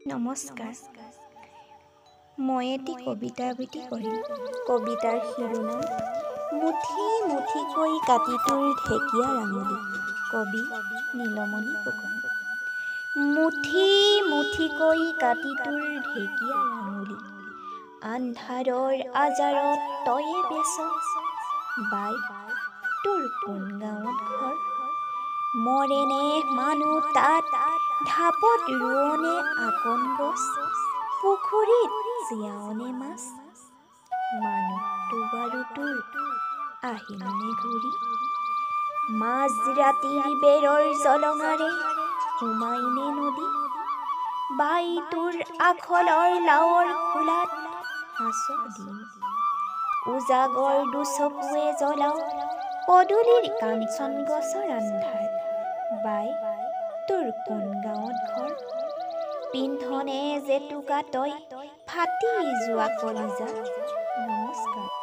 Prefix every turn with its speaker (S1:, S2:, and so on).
S1: নমস্কাৰ। মই এটি কবিতা আবৃত্তি কৰিম। কবিতাৰ শিৰোনাম মুঠি মুঠিকৈ কাটি তোৰ ঢেকীয়াৰ আঙুলি। কবি নীলমণি ফুকন। মুঠি মুঠিকৈ কাটি তোৰ ঢেকীয়াৰ আঙুলি, আন্ধাৰৰ আজাৰত তয়ে বেচ। বাই, তোৰ কোন গাঁৱত ঘৰ? মৰেনে মানুহ তাত, ঢাপত ৰোৱনে আকন গছ, পুখুৰীত জীয়াৱনে মাছ। মানুহটো বাৰু তোৰ আহিলনে ঘূৰি? মাজ ৰাতিৰ বেৰৰ জলঙাৰে সোমাইনে নদী? বাই, তোৰ আখলৰ লাৱৰ খোলাত আছ দিন। উজাগৰ দুচকুৱে জ্বলাও পদূলিৰ কাঞ্চন গছৰ আন্ধাৰ। বাই, তোৰ কোন গাঁৱত ঘৰ? পিন্ধনে জেতুকা তই ফাটি যোৱা কলিজা। নমস্কাৰ।